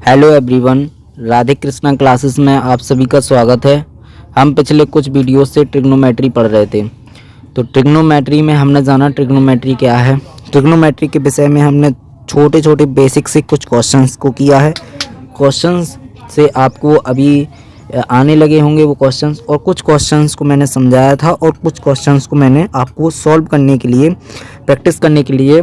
Hello everyone, Radhe Krishna classes में आप सभी का स्वागत है। हम पिछले कुछ वीडियो से ट्रिग्नोमेट्री पढ़ रहे थे। तो ट्रिग्नोमेट्री में हमने जाना ट्रिग्नोमेट्री क्या है। ट्रिग्नोमेट्री के विषय में हमने छोटे छोटे बेसिक से कुछ क्वेश्चंस को किया है। क्वेश्चंस से आपको अभी आने लगे होंगे वो क्वेश्चंस, और कुछ क्वेश्चंस को मैंने समझाया था और कुछ क्वेश्चंस को मैंने आपको सॉल्व करने के लिए, प्रैक्टिस करने के लिए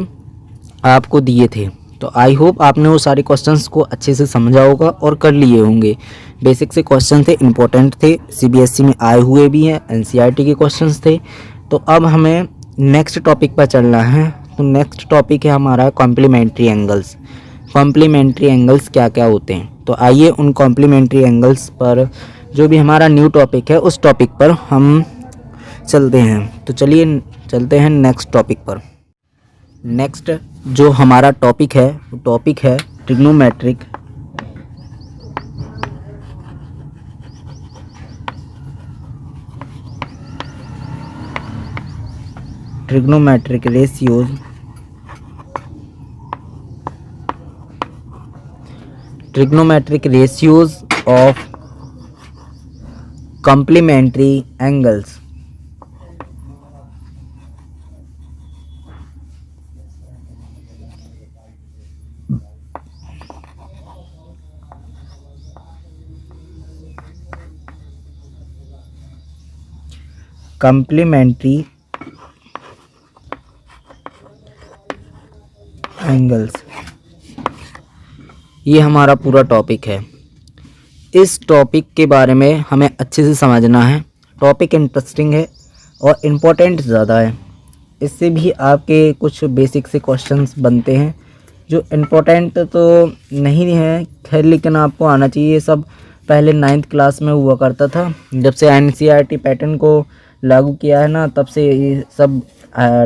आपको दिए थे। तो आई होप आपने वो सारे क्वेश्चंस को अच्छे से समझा होगा और कर लिए होंगे। बेसिक से क्वेश्चन थे, इम्पोर्टेंट थे, सीबीएसई में आए हुए भी हैं, एनसीईआरटी के क्वेश्चंस थे। तो अब हमें नेक्स्ट टॉपिक पर चलना है। तो नेक्स्ट टॉपिक है हमारा कॉम्प्लीमेंट्री एंगल्स। कॉम्प्लीमेंट्री एंगल्स क्या क्या होते हैं, तो आइए उन कॉम्प्लीमेंट्री एंगल्स पर, जो भी हमारा न्यू टॉपिक है उस टॉपिक पर हम चलते हैं। तो चलिए चलते हैं नेक्स्ट टॉपिक पर। नेक्स्ट जो हमारा टॉपिक है वो टॉपिक है trigonometric ratios of complementary angles. Complementary angles, ये हमारा पूरा टॉपिक है। इस टॉपिक के बारे में हमें अच्छे से समझना है। टॉपिक इंटरेस्टिंग है और इम्पोर्टेंट ज़्यादा है। इससे भी आपके कुछ बेसिक से क्वेश्चंस बनते हैं जो इम्पोर्टेंट तो नहीं है, खैर, लेकिन आपको आना चाहिए। ये सब पहले 9th क्लास में हुआ करता था। जब से एनसीईआरटी पैटर्न को लागू किया है ना, तब से ये सब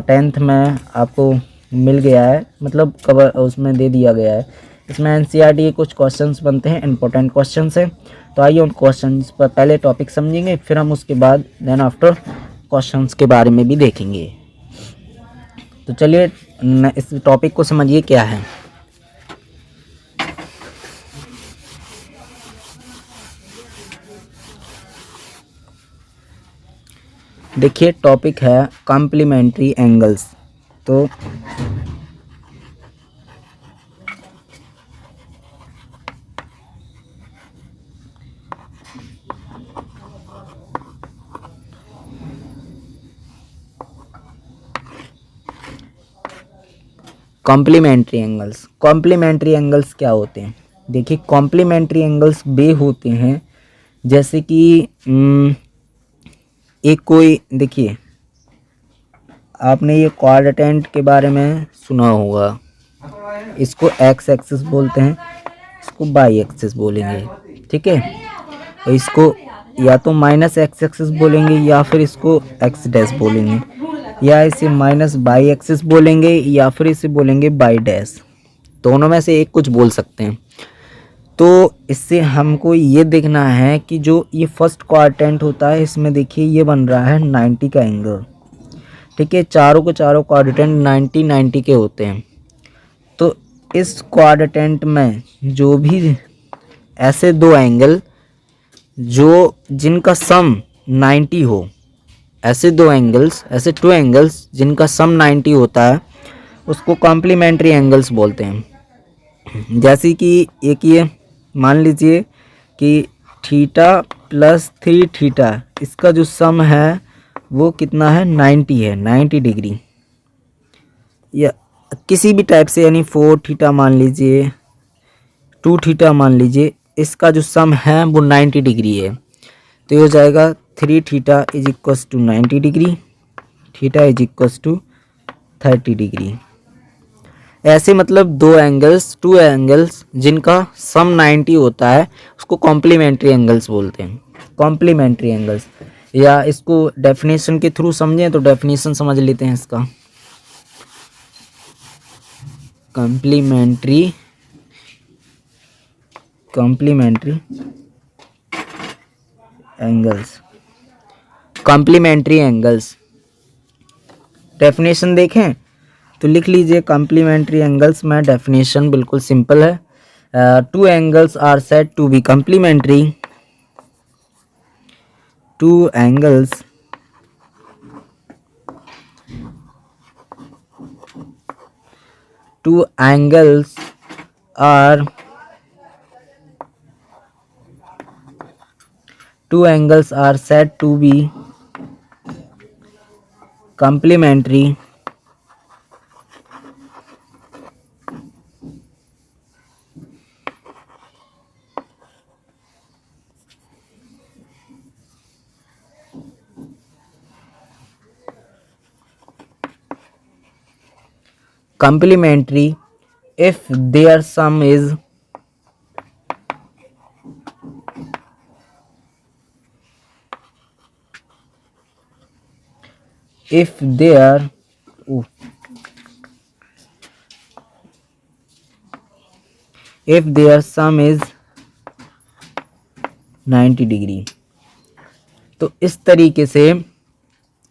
10th में आपको मिल गया है, मतलब कवर उसमें दे दिया गया है। इसमें एनसीईआरटी के कुछ क्वेश्चंस बनते हैं, इंपॉर्टेंट क्वेश्चंस हैं। तो आइए उन क्वेश्चंस पर पहले टॉपिक समझेंगे, फिर हम उसके बाद देन आफ्टर क्वेश्चंस के बारे में भी देखेंगे। तो चलिए इस टॉपिक को समझिए क्या है। देखिए टॉपिक है कॉम्प्लीमेंट्री एंगल्स। तो कॉम्प्लीमेंट्री एंगल्स क्या होते हैं। देखिए कॉम्प्लीमेंट्री एंगल्स वे होते हैं जैसे कि एक कोई, देखिए आपने ये क्वाड्रेंट के बारे में सुना होगा। इसको एक्स एक्सिस बोलते हैं, इसको वाई एक्सिस बोलेंगे, ठीक है। और इसको या तो माइनस एक्स एक्सिस बोलेंगे या फिर इसको एक्स डैश बोलेंगे, या इसे माइनस बाई एक्सिस बोलेंगे या फिर इसे बोलेंगे बाई डैश। दोनों में से एक कुछ बोल सकते हैं। तो इससे हमको ये देखना है कि जो ये फर्स्ट क्वाड्रेंट होता है, इसमें देखिए ये बन रहा है 90 का एंगल, ठीक है। चारों के चारों क्वाड्रेंट 90 के होते हैं। तो इस क्वाड्रेंट में जो भी ऐसे दो एंगल जो जिनका सम 90 हो, ऐसे दो एंगल्स, ऐसे टू एंगल्स जिनका सम 90 होता है, उसको कॉम्प्लीमेंट्री एंगल्स बोलते हैं। जैसे कि एक ये मान लीजिए कि थीटा प्लस 3 थीटा, इसका जो सम है वो कितना है, 90 है, 90 डिग्री। या किसी भी टाइप से, यानी 4 थीटा मान लीजिए, 2 थीटा मान लीजिए, इसका जो सम है वो 90 डिग्री है। तो ये हो जाएगा 3 theta is equals to 90 degree, theta is equals to 30 degree. ऐसे मतलब टू एंगल्स जिनका सम 90 होता है, उसको कॉम्प्लीमेंट्री एंगल्स बोलते हैं। कॉम्प्लीमेंट्री एंगल्स, या इसको डेफिनेशन के थ्रू समझें तो डेफिनेशन समझ लेते हैं इसका। कॉम्प्लीमेंट्री एंगल्स डेफिनेशन देखें तो लिख लीजिए। कॉम्प्लीमेंट्री एंगल्स में डेफिनेशन बिल्कुल सिंपल है। two angles are said to be complementary. Two angles are said to be complementary. Complementary if their sum is if their sum is 90 degree. तो इस तरीके से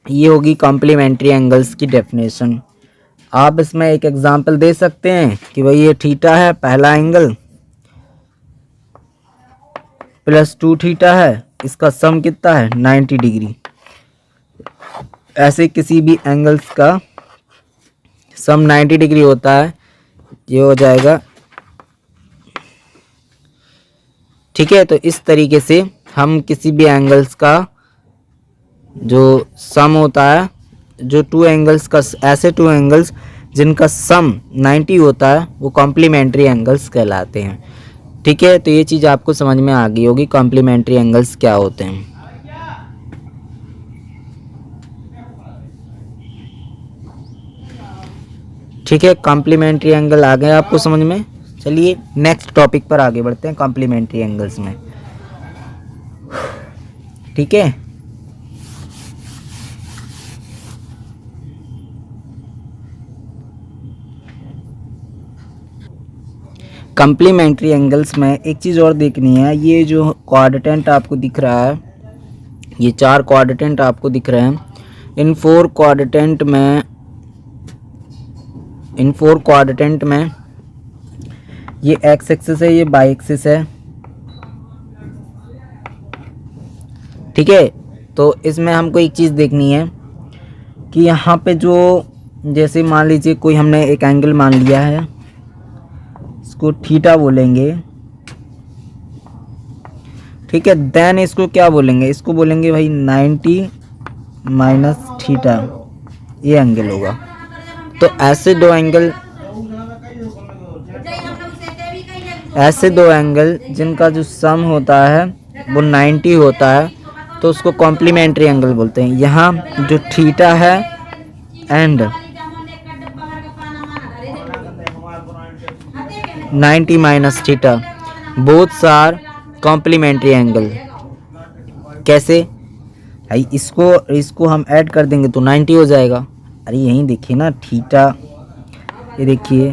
ये होगी कॉम्प्लीमेंट्री एंगल्स की डेफिनेशन। आप इसमें एक एग्जांपल दे सकते हैं कि भाई ये थीटा है पहला एंगल प्लस 2 थीटा है, इसका सम कितना है 90 डिग्री। ऐसे किसी भी एंगल्स का सम 90 डिग्री होता है, ये हो जाएगा। ठीक है, तो इस तरीके से हम किसी भी एंगल्स का जो सम होता है, जो टू एंगल्स का, ऐसे टू एंगल्स जिनका सम 90 होता है वो कॉम्प्लीमेंट्री एंगल्स कहलाते हैं। ठीक है, तो ये चीज़ आपको समझ में आ गई होगी कॉम्प्लीमेंट्री एंगल्स क्या होते हैं। ठीक है, कॉम्प्लीमेंट्री एंगल आ गए आपको समझ में। चलिए नेक्स्ट टॉपिक पर आगे बढ़ते हैं कॉम्प्लीमेंट्री एंगल्स में। ठीक है, कॉम्प्लीमेंट्री एंगल्स में एक चीज़ और देखनी है। ये जो क्वाड्रेंट आपको दिख रहा है, ये 4 क्वाड्रेंट आपको दिख रहे हैं, इन 4 क्वाड्रेंट में ये एक्स एक्सिस है, ये वाई एक्सिस है। ठीक है, तो इसमें हमको एक चीज़ देखनी है कि यहाँ पे जो, जैसे मान लीजिए कोई हमने एक एंगल मान लिया है, इसको थीटा बोलेंगे। ठीक है, देन इसको क्या बोलेंगे, इसको बोलेंगे भाई 90 माइनस थीटा, ये एंगल होगा। तो ऐसे दो एंगल जिनका जो सम होता है वो 90 होता है, तो उसको कॉम्प्लीमेंट्री एंगल बोलते हैं। यहाँ जो थीटा है and 90 minus theta, both are complementary angle. कैसे भाई, इसको हम ऐड कर देंगे तो 90 हो जाएगा। अरे यहीं देखिए ना थीटा, ये देखिए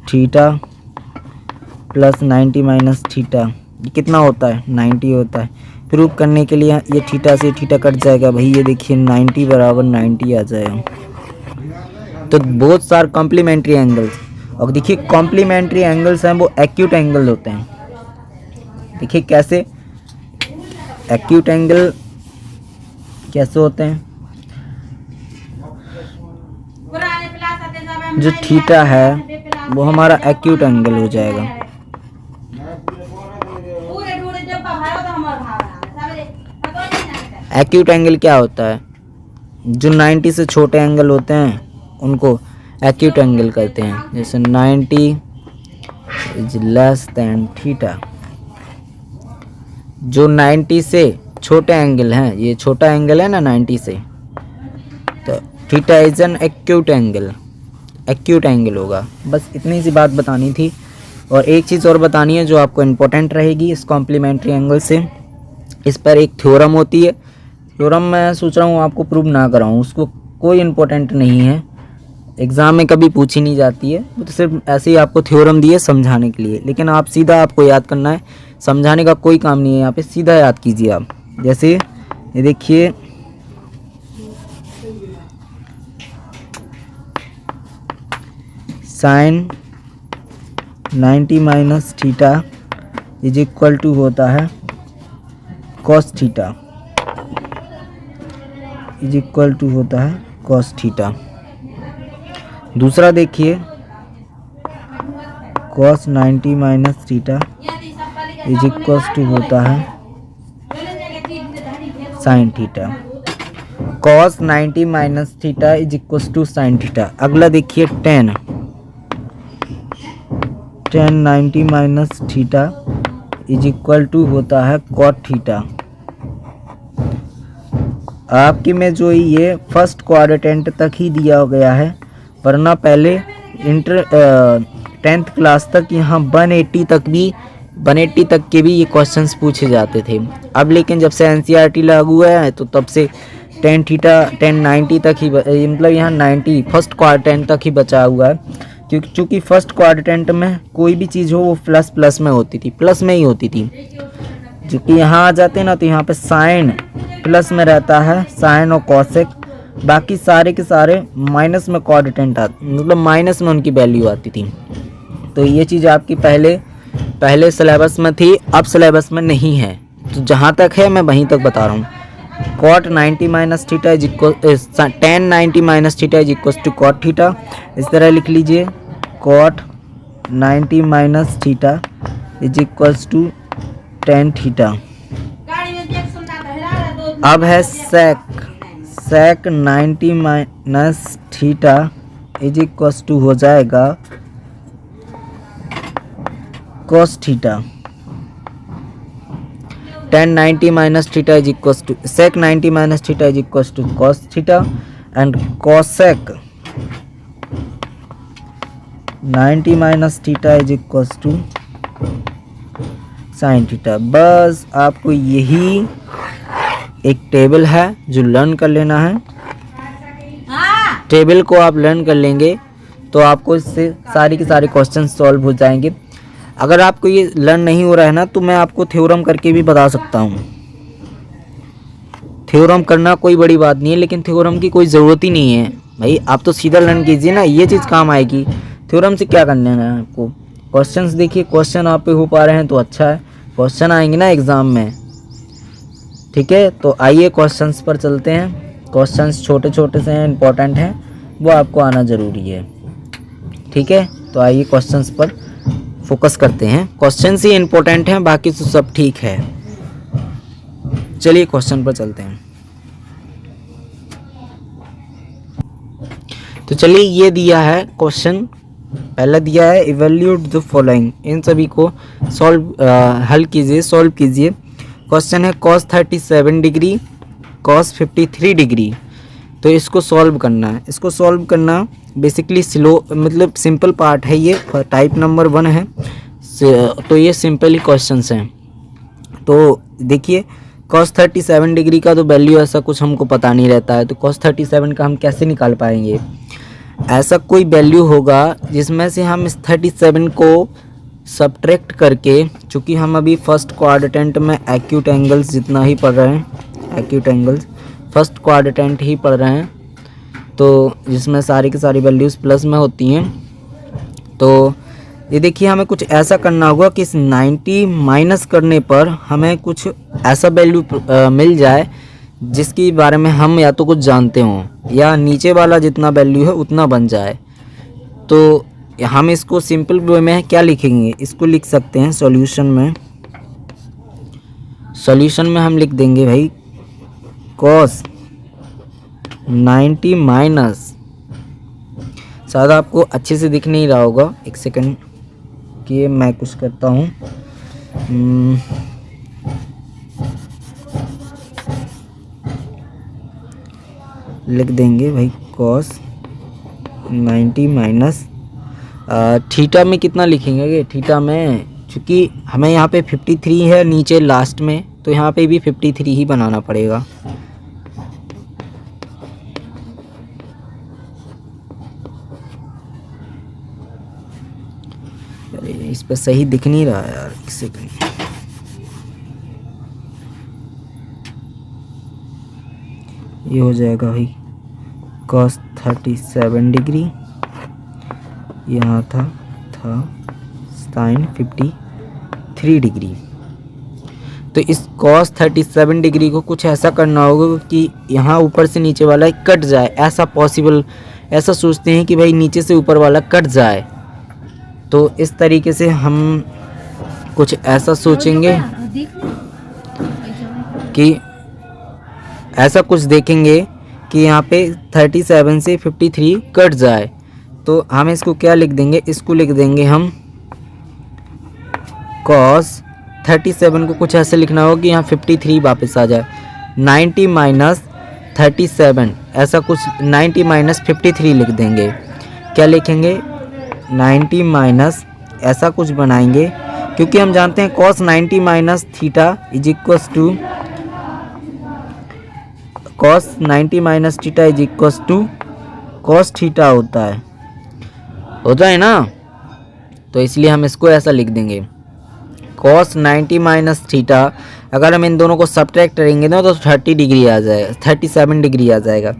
थीटा प्लस 90 माइनस थीटा, ये कितना होता है 90 होता है। प्रूव करने के लिए ये थीटा से थीटा कट जाएगा भाई, ये देखिए 90 बराबर 90 आ जाएगा। तो बोथ आर कॉम्प्लीमेंट्री एंगल्स। और देखिए कॉम्प्लीमेंट्री एंगल्स हैं वो एक्यूट एंगल होते हैं। देखिए कैसे एक्यूट एंगल कैसे होते हैं, जो थीटा है वो हमारा एक्यूट एंगल हो जाएगा। एक्यूट एंगल क्या होता है, जो 90 से छोटे एंगल होते हैं उनको एक्यूट एंगल कहते हैं। जैसे 90 इज लेस देन थीटा, जो 90 से छोटे एंगल हैं, ये छोटा एंगल है ना 90 से, तो theta is an acute angle होगा। बस इतनी सी बात बतानी थी। और एक चीज़ और बतानी है जो आपको इम्पोर्टेंट रहेगी इस कॉम्प्लीमेंट्री एंगल से। इस पर एक थ्योरम होती है, थ्योरम मैं सोच रहा हूँ आपको प्रूव ना कराऊँ, उसको कोई इम्पोर्टेंट नहीं है, एग्ज़ाम में कभी पूछी नहीं जाती है, वो तो सिर्फ ऐसे ही आपको थ्योरम दी है समझाने के लिए। लेकिन आप सीधा आपको याद करना है, समझाने का कोई काम नहीं है यहाँ पे, सीधा याद कीजिए आप। जैसे ये देखिए sine 90 minus theta is equal to होता है cos theta, is equal to होता है कॉस थीटा। दूसरा देखिए, cos 90 minus theta is equal to होता है sine theta. Cos 90 minus theta is equal to sine theta. अगला देखिए tan 90 minus theta is equal to होता है कॉट थीटा। आपकी में जो ये फर्स्ट क्वाड्रेंट तक ही दिया गया है, वरना पहले 10th क्लास तक यहाँ 180 तक के भी ये क्वेश्चंस पूछे जाते थे। अब लेकिन जब से NCERT लागू हुआ है तो तब से tan 90 तक ही मतलब यहाँ 90 फर्स्ट क्वाड्रेंट तक ही बचा हुआ है, क्योंकि चूँकि फर्स्ट क्वाड्रेंट में कोई भी चीज़ हो वो प्लस में होती थी, प्लस में ही होती थी। जो कि यहाँ आ जाते हैं ना तो यहाँ पे साइन प्लस में रहता है, साइन और कॉसेक, बाकी सारे के सारे माइनस में क्वाड्रेंट आते, मतलब माइनस में उनकी वैल्यू आती थी। तो ये चीज़ आपकी पहले सिलेबस में थी, अब सिलेबस में नहीं है। तो जहाँ तक है मैं वहीं तक बता रहा हूँ। Cot 90 minus theta is equal tan 90 minus theta is equal to cot theta. इस तरह लिख लीजिए, cot 90 minus theta is equal to tan theta. अब है sec 90 minus theta is equal to हो जाएगा cos theta. tan 90 minus theta is equals to sec 90 minus theta is equals to cos theta, and cosec 90 minus theta is equals to sin theta। बस आपको यही एक table है जो learn कर लेना है। टेबल को आप लर्न कर लेंगे तो आपको इससे सारी के सारे क्वेश्चन सॉल्व हो जाएंगे। अगर आपको ये लर्न नहीं हो रहा है ना तो मैं आपको थ्योरम करके भी बता सकता हूँ। थ्योरम करना कोई बड़ी बात नहीं है, लेकिन थ्योरम की कोई ज़रूरत ही नहीं है भाई, आप तो सीधा लर्न कीजिए ना, ये चीज़ काम आएगी। थ्योरम से क्या करना है आपको? क्वेश्चंस देखिए, क्वेश्चन आप पे हो पा रहे हैं तो अच्छा है, क्वेश्चन आएंगे ना एग्ज़ाम में, ठीक है। तो आइए क्वेश्चंस पर चलते हैं। क्वेश्चंस छोटे छोटे से हैं, इंपॉर्टेंट हैं, वो आपको आना ज़रूरी है, ठीक है। तो आइए क्वेश्चंस पर फोकस करते हैं। क्वेश्चन ही इम्पोर्टेंट हैं, बाकी तो सब ठीक है। चलिए क्वेश्चन पर चलते हैं। तो चलिए ये दिया है क्वेश्चन, पहला दिया है इवैल्यूएट द फॉलोइंग। इन सभी को हल कीजिए, सॉल्व कीजिए। क्वेश्चन है cos 37 डिग्री, cos 53 डिग्री। तो इसको सॉल्व करना है। इसको सॉल्व करना बेसिकली मतलब सिंपल पार्ट है, ये टाइप नंबर 1 है। तो ये सिंपल ही क्वेश्चंस हैं। तो देखिए cos 37 डिग्री का तो वैल्यू ऐसा कुछ हमको पता नहीं रहता है, तो cos 37 का हम कैसे निकाल पाएंगे? ऐसा कोई वैल्यू होगा जिसमें से हम इस 37 को सब्ट्रैक्ट करके, चूँकि हम अभी फर्स्ट क्वाड्रेंट में एक्यूट एंगल्स जितना ही पढ़ रहे हैं, एक्यूट एंगल्स फर्स्ट क्वाड्रेंट ही पढ़ रहे हैं, तो जिसमें सारी की सारी वैल्यूज़ प्लस में होती हैं। तो ये देखिए हमें कुछ ऐसा करना होगा कि इस 90 माइनस करने पर हमें कुछ ऐसा वैल्यू मिल जाए जिसके बारे में हम या तो कुछ जानते हों, या नीचे वाला जितना वैल्यू है उतना बन जाए। तो हम इसको सिंपल वे में क्या लिखेंगे? इसको लिख सकते हैं सॉल्यूशन में। सॉल्यूशन में हम लिख देंगे भाई cos 90 माइनस, शायद आपको अच्छे से दिख नहीं रहा होगा, एक सेकंड कि मैं कुछ करता हूँ। लिख देंगे भाई cos 90 माइनस थीटा में कितना लिखेंगे? थीटा में चूँकि हमें यहाँ पे 53 है नीचे लास्ट में, तो यहाँ पे भी 53 ही बनाना पड़ेगा। अरे इस पर सही दिख नहीं रहा है यार, एक सेकंड। ये हो जाएगा भाई cos 37 डिग्री, यहाँ था साइन 53 डिग्री। तो इस कॉस 37 डिग्री को कुछ ऐसा करना होगा कि यहाँ ऊपर से नीचे वाला कट जाए। ऐसा पॉसिबल, ऐसा सोचते हैं कि भाई नीचे से ऊपर वाला कट जाए। तो इस तरीके से हम कुछ ऐसा सोचेंगे कि ऐसा कुछ देखेंगे कि यहाँ पे 37 से 53 कट जाए। तो हम इसको क्या लिख देंगे, इसको लिख देंगे हम cos 37 को कुछ ऐसे लिखना होगा कि यहाँ 53 वापस आ जाए। 90 माइनस 37 ऐसा कुछ, 90 माइनस 53 लिख देंगे। क्या लिखेंगे, 90 माइनस ऐसा कुछ बनाएंगे, क्योंकि हम जानते हैं cos 90 minus theta is equals to cos 90 minus theta is equals to cos theta होता है ना। तो इसलिए हम इसको ऐसा लिख देंगे cos 90 माइनस थीटा। अगर हम इन दोनों को सब्ट्रैक्ट करेंगे ना तो 30 डिग्री आ जाएगा, 37 डिग्री आ जाएगा।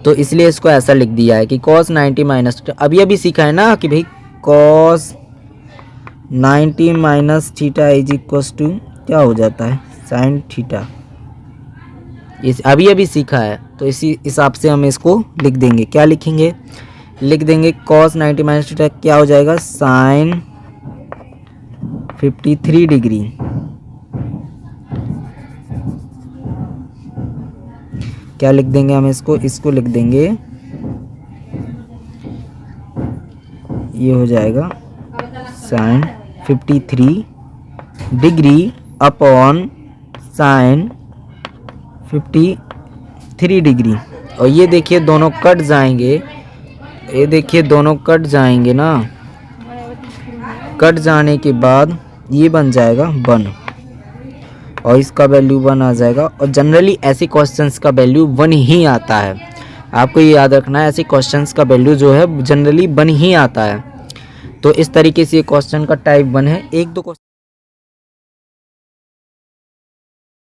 तो इसलिए इसको ऐसा लिख दिया है कि cos 90 माइनस थीटा। अभी सीखा है ना कि भाई cos 90 minus theta is equals to क्या हो जाता है, साइन थीटा। इस अभी सीखा है, तो इसी हिसाब से हम इसको लिख देंगे। क्या लिखेंगे, लिख देंगे cos 90 माइनस थीटा क्या हो जाएगा, साइन 53 डिग्री। क्या लिख देंगे हम इसको लिख देंगे, ये हो जाएगा sine 53 degree upon sine 53 degree. और ये देखिए दोनों कट जाएंगे, ये देखिए दोनों कट जाएंगे ना। कट जाने के बाद ये बन जाएगा 1 और इसका वैल्यू 1 आ जाएगा। और जनरली ऐसे क्वेश्चंस का वैल्यू 1 ही आता है। आपको ये याद रखना है, ऐसे क्वेश्चंस का वैल्यू जो है जनरली 1 ही आता है। तो इस तरीके से ये क्वेश्चन का टाइप 1 है। 1-2